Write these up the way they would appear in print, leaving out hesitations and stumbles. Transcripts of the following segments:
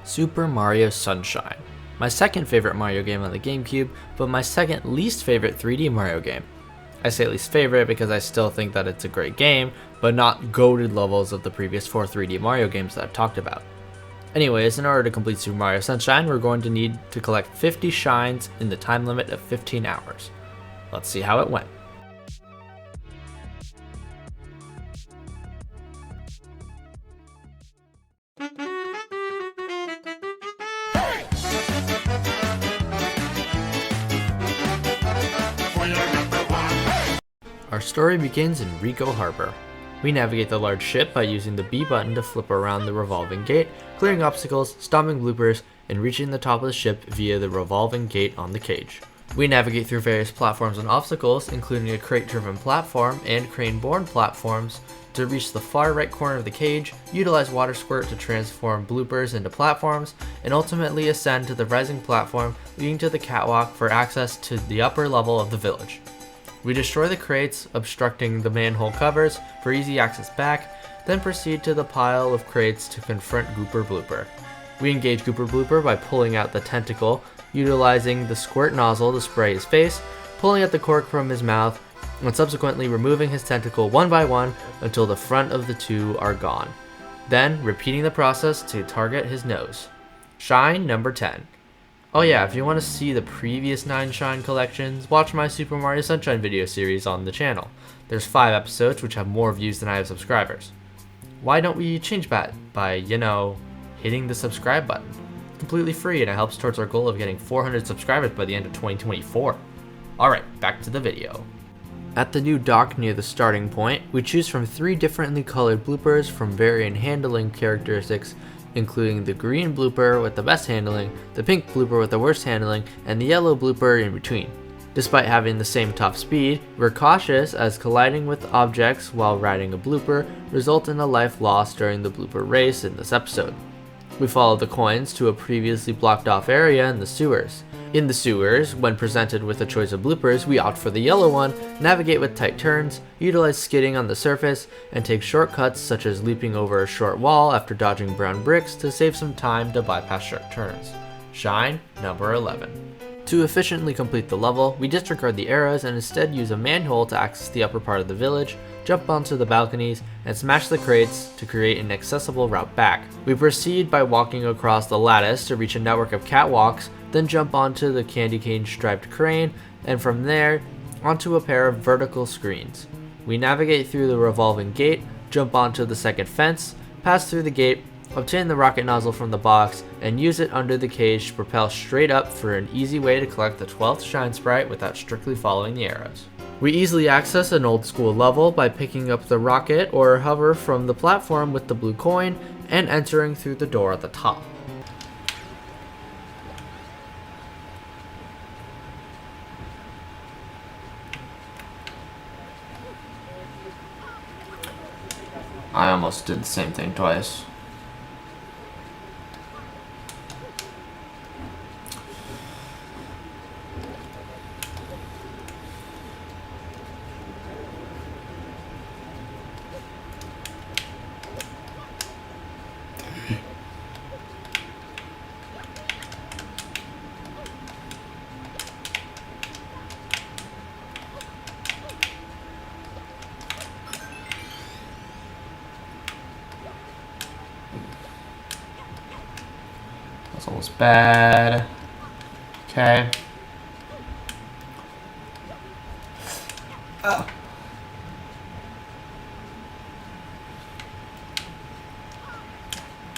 Super Mario Sunshine. My second favorite Mario game on the GameCube, but my second least favorite 3D Mario game. I say least favorite because I still think that it's a great game, but not goated levels of the previous 4 3D Mario games that I've talked about. Anyways, in order to complete Super Mario Sunshine, we're going to need to collect 50 shines in the time limit of 15 hours. Let's see how it went. Our story begins in Ricco Harbor. We navigate the large ship by using the B button to flip around the revolving gate, clearing obstacles, stopping bloopers, and reaching the top of the ship via the revolving gate on the cage. We navigate through various platforms and obstacles, including a crate-driven platform and crane-borne platforms, to reach the far right corner of the cage, utilize Water Squirt to transform bloopers into platforms, and ultimately ascend to the rising platform leading to the catwalk for access to the upper level of the village. We destroy the crates, obstructing the manhole covers for easy access back, then proceed to the pile of crates to confront Gooper Blooper. We engage Gooper Blooper by pulling out the tentacle, utilizing the squirt nozzle to spray his face, pulling out the cork from his mouth, and subsequently removing his tentacle one by one until the front of the two are gone. Then repeating the process to target his nose. Shine number 10. Oh yeah, if you want to see the previous 9 Shine collections, watch my Super Mario Sunshine video series on the channel. There's 5 episodes which have more views than I have subscribers. Why don't we change that by, hitting the subscribe button? It's completely free and it helps towards our goal of getting 400 subscribers by the end of 2024. Alright, back to the video. At the new dock near the starting point, we choose from 3 differently colored bloopers from varying handling characteristics, including the green blooper with the best handling, the pink blooper with the worst handling, and the yellow blooper in between. Despite having the same top speed, we're cautious as colliding with objects while riding a blooper result in a life lost during the blooper race in this episode. We follow the coins to a previously blocked off area in the sewers. In the sewers, when presented with a choice of bloopers, we opt for the yellow one, navigate with tight turns, utilize skidding on the surface, and take shortcuts such as leaping over a short wall after dodging brown bricks to save some time to bypass sharp turns. Shine number 11. To efficiently complete the level, we disregard the arrows and instead use a manhole to access the upper part of the village, jump onto the balconies, and smash the crates to create an accessible route back. We proceed by walking across the lattice to reach a network of catwalks, then jump onto the candy cane striped crane, and from there, onto a pair of vertical screens. We navigate through the revolving gate, jump onto the second fence, pass through the gate, obtain the rocket nozzle from the box, and use it under the cage to propel straight up for an easy way to collect the 12th Shine Sprite without strictly following the arrows. We easily access an old school level by picking up the rocket or hover from the platform with the blue coin and entering through the door at the top. I almost did the same thing twice. That's almost bad. Okay.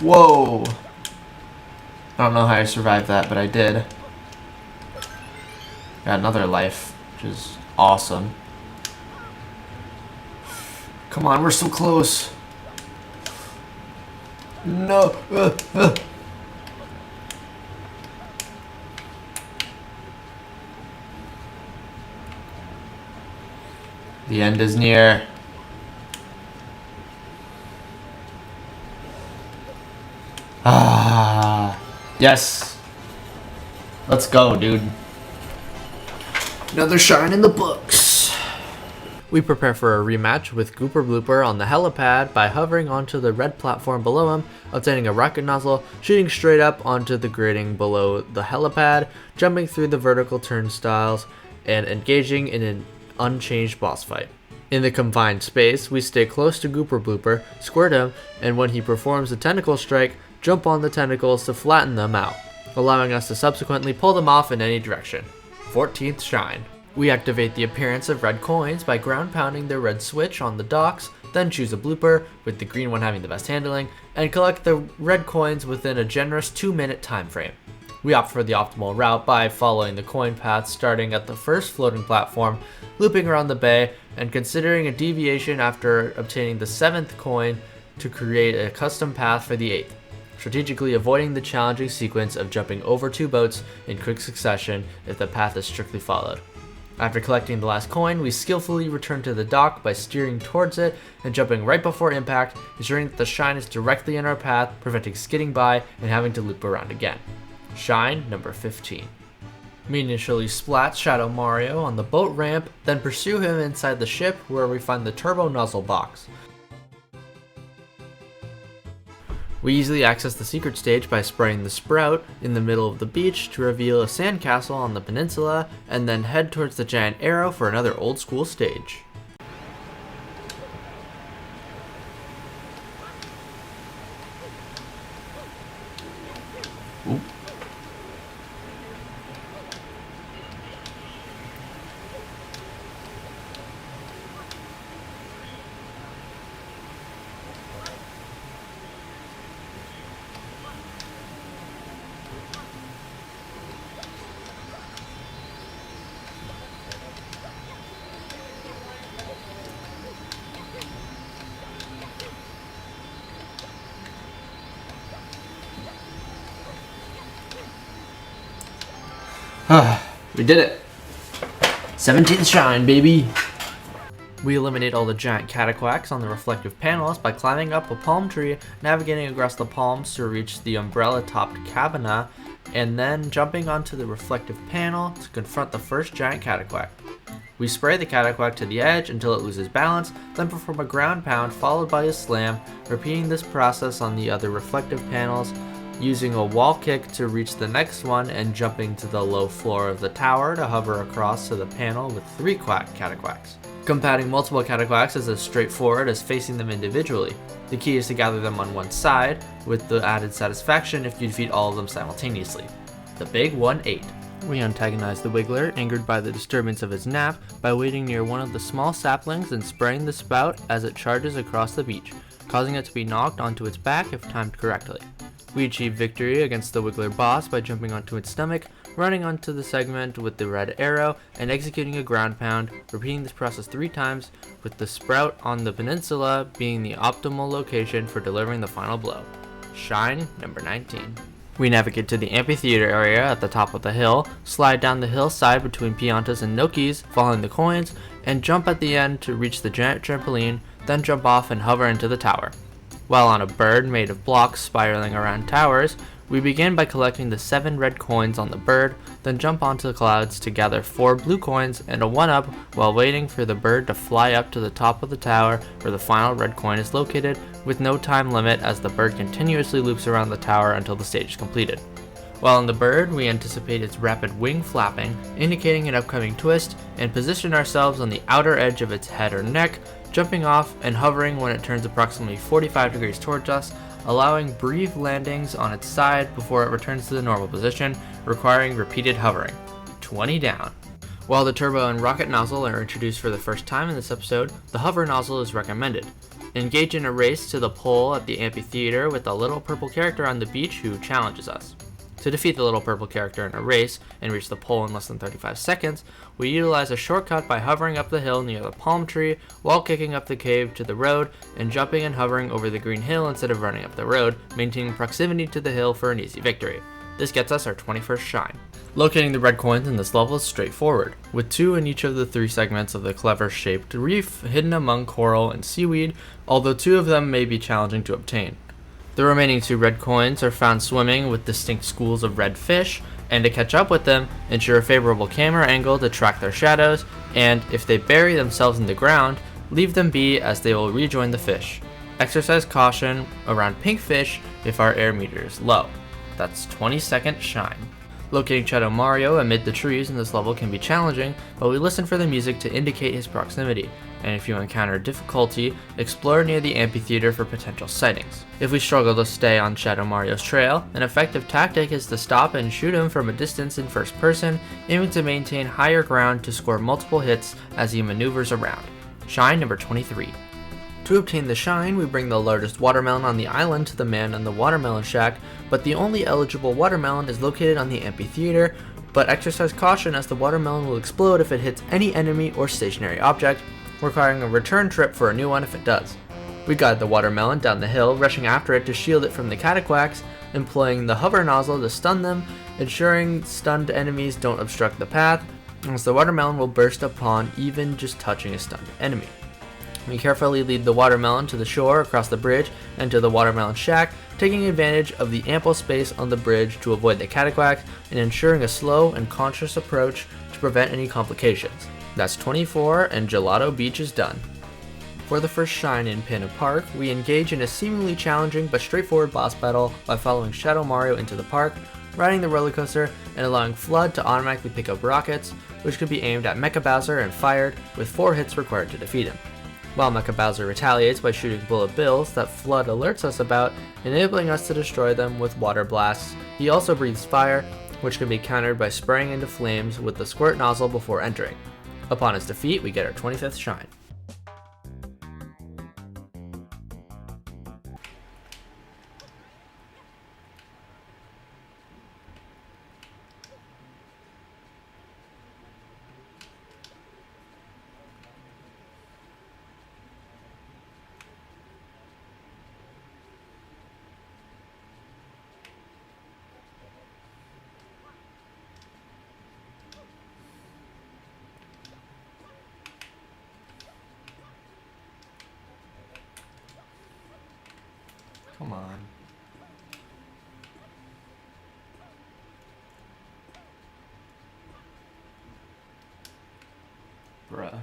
Whoa. I don't know how I survived that, but I did. Got another life, which is awesome. Come on, we're so close. No. The end is near. Yes. Let's go, dude. Another shine in the books. We prepare for a rematch with Gooper Blooper on the helipad by hovering onto the red platform below him, obtaining a rocket nozzle, shooting straight up onto the grating below the helipad, jumping through the vertical turnstiles, and engaging in an unchanged boss fight. In the confined space, we stay close to Gooper Blooper, squirt him, and when he performs a tentacle strike, jump on the tentacles to flatten them out, allowing us to subsequently pull them off in any direction. 14th Shine. We activate the appearance of red coins by ground pounding the red switch on the docks, then choose a blooper, with the green one having the best handling, and collect the red coins within a generous 2-minute time frame. We opt for the optimal route by following the coin path starting at the first floating platform, looping around the bay, and considering a deviation after obtaining the 7th coin to create a custom path for the 8th, strategically avoiding the challenging sequence of jumping over 2 boats in quick succession if the path is strictly followed. After collecting the last coin, we skillfully return to the dock by steering towards it and jumping right before impact, ensuring that the shine is directly in our path, preventing skidding by and having to loop around again. Shine number 15. We initially splat Shadow Mario on the boat ramp, then pursue him inside the ship where we find the turbo nozzle box. We easily access the secret stage by spraying the Sprout in the middle of the beach to reveal a sandcastle on the peninsula, and then head towards the giant arrow for another old school stage. Ooh. We did it! 17th Shine, baby! We eliminate all the giant cataquacks on the reflective panels by climbing up a palm tree, navigating across the palms to reach the umbrella-topped cabana, and then jumping onto the reflective panel to confront the first giant cataquack. We spray the cataquack to the edge until it loses balance, then perform a ground pound followed by a slam, repeating this process on the other reflective panels, using a wall kick to reach the next one and jumping to the low floor of the tower to hover across to the panel with 3 cataquacks. Combating multiple cataquacks is as straightforward as facing them individually. The key is to gather them on one side, with the added satisfaction if you defeat all of them simultaneously. The Big 1-8. We antagonize the Wiggler, angered by the disturbance of his nap, by waiting near one of the small saplings and spraying the spout as it charges across the beach, causing it to be knocked onto its back if timed correctly. We achieve victory against the Wiggler boss by jumping onto its stomach, running onto the segment with the red arrow, and executing a ground pound, repeating this process 3 times, with the Sprout on the peninsula being the optimal location for delivering the final blow. Shine number 19. We navigate to the amphitheater area at the top of the hill, slide down the hillside between Piantas and Nokis, following the coins, and jump at the end to reach the giant trampoline, then jump off and hover into the tower. While on a bird made of blocks spiraling around towers, we begin by collecting the 7 red coins on the bird, then jump onto the clouds to gather 4 blue coins and a 1-up while waiting for the bird to fly up to the top of the tower where the final red coin is located, with no time limit as the bird continuously loops around the tower until the stage is completed. While on the bird, we anticipate its rapid wing flapping, indicating an upcoming twist, and position ourselves on the outer edge of its head or neck, jumping off and hovering when it turns approximately 45 degrees towards us, allowing brief landings on its side before it returns to the normal position, requiring repeated hovering. 20 down. While the turbo and rocket nozzle are introduced for the first time in this episode, the hover nozzle is recommended. Engage in a race to the pole at the amphitheater with a little purple character on the beach who challenges us. To defeat the little purple character in a race and reach the pole in less than 35 seconds, we utilize a shortcut by hovering up the hill near the palm tree while kicking up the cave to the road and jumping and hovering over the green hill instead of running up the road, maintaining proximity to the hill for an easy victory. This gets us our 21st shine. Locating the red coins in this level is straightforward, with 2 in each of the 3 segments of the clever-shaped reef hidden among coral and seaweed, although 2 of them may be challenging to obtain. The remaining 2 red coins are found swimming with distinct schools of red fish, And to catch up with them, ensure a favorable camera angle to track their shadows, and if they bury themselves in the ground, leave them be as they will rejoin the fish. Exercise caution around pink fish if our air meter is low. That's 20-second shine. Locating Shadow Mario amid the trees in this level can be challenging, but we listen for the music to indicate his proximity, and if you encounter difficulty, explore near the amphitheater for potential sightings. If we struggle to stay on Shadow Mario's trail, an effective tactic is to stop and shoot him from a distance in first person, aiming to maintain higher ground to score multiple hits as he maneuvers around. Shine number 23. To obtain the shine, we bring the largest watermelon on the island to the man in the watermelon shack, but the only eligible watermelon is located on the amphitheater, but exercise caution as the watermelon will explode if it hits any enemy or stationary object, requiring a return trip for a new one if it does. We guide the watermelon down the hill, rushing after it to shield it from the cataquacks, employing the hover nozzle to stun them, ensuring stunned enemies don't obstruct the path, as the watermelon will burst upon even just touching a stunned enemy. We carefully lead the watermelon to the shore across the bridge and to the watermelon shack, taking advantage of the ample space on the bridge to avoid the cataquacks and ensuring a slow and conscious approach to prevent any complications. That's 24 and Gelato Beach is done. For the first shine in Pinna Park, we engage in a seemingly challenging but straightforward boss battle by following Shadow Mario into the park, riding the roller coaster, and allowing FLUDD to automatically pick up rockets, which can be aimed at Mecha Bowser and fired, with 4 hits required to defeat him. While Mecha Bowser retaliates by shooting bullet bills that FLUDD alerts us about, enabling us to destroy them with water blasts, he also breathes fire, which can be countered by spraying into flames with the squirt nozzle before entering. Upon his defeat, we get our 25th shine. Come on. Bruh.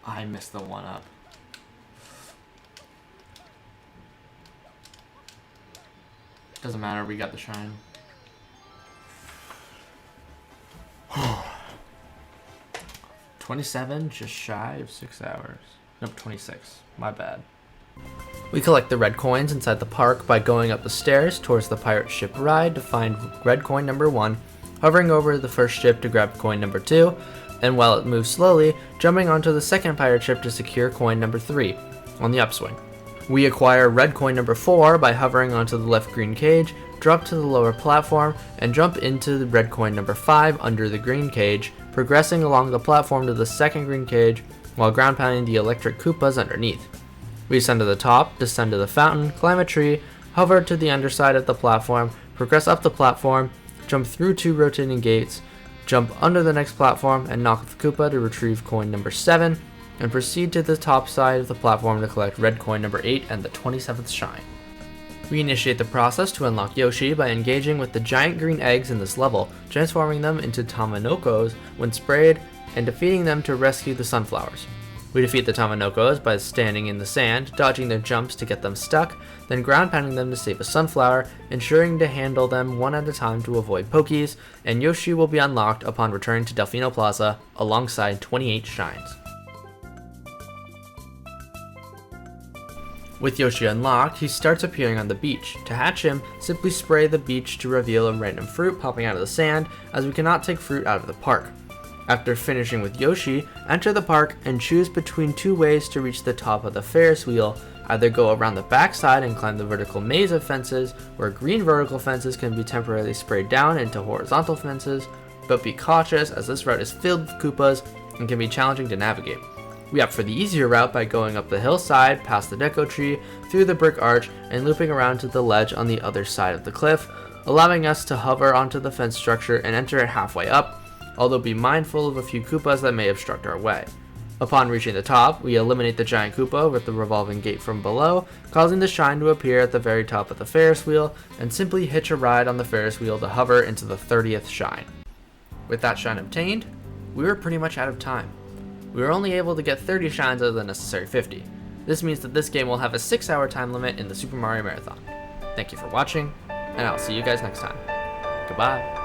I missed the one up. Doesn't matter, we got the shine. $27, just shy of 6 hours. Nope, 26. My bad. We collect the red coins inside the park by going up the stairs towards the pirate ship ride to find red coin number 1, hovering over the first ship to grab coin number 2, and while it moves slowly, jumping onto the second pirate ship to secure coin number 3 on the upswing. We acquire red coin number 4 by hovering onto the left green cage, drop to the lower platform, and jump into the red coin number 5 under the green cage, progressing along the platform to the second green cage while ground pounding the electric Koopas underneath. We ascend to the top, descend to the fountain, climb a tree, hover to the underside of the platform, progress up the platform, jump through 2 rotating gates, Jump under the next platform and knock the Koopa to retrieve coin number 7, and proceed to the top side of the platform to collect red coin number 8 and the 27th shine. We initiate the process to unlock Yoshi by engaging with the giant green eggs in this level, transforming them into Tomanokos when sprayed, and defeating them to rescue the sunflowers. We defeat the Tomanokos by standing in the sand, dodging their jumps to get them stuck, then ground pounding them to save a sunflower, ensuring to handle them one at a time to avoid pokies, and Yoshi will be unlocked upon returning to Delfino Plaza alongside 28 shines. With Yoshi unlocked, he starts appearing on the beach. To hatch him, simply spray the beach to reveal a random fruit popping out of the sand, as we cannot take fruit out of the park. After finishing with Yoshi, enter the park and choose between 2 ways to reach the top of the Ferris wheel. Either go around the backside and climb the vertical maze of fences, where green vertical fences can be temporarily sprayed down into horizontal fences, but be cautious as this route is filled with Koopas and can be challenging to navigate. We opt for the easier route by going up the hillside, past the Deco Tree, through the brick arch, and looping around to the ledge on the other side of the cliff, allowing us to hover onto the fence structure and enter it halfway up, although be mindful of a few Koopas that may obstruct our way. Upon reaching the top, we eliminate the giant Koopa with the revolving gate from below, causing the shine to appear at the very top of the Ferris wheel, and simply hitch a ride on the Ferris wheel to hover into the 30th shine. With that shine obtained, we were pretty much out of time. We were only able to get 30 shines out of the necessary 50. This means that this game will have a 6-hour time limit in the Super Mario Marathon. Thank you for watching, and I'll see you guys next time. Goodbye.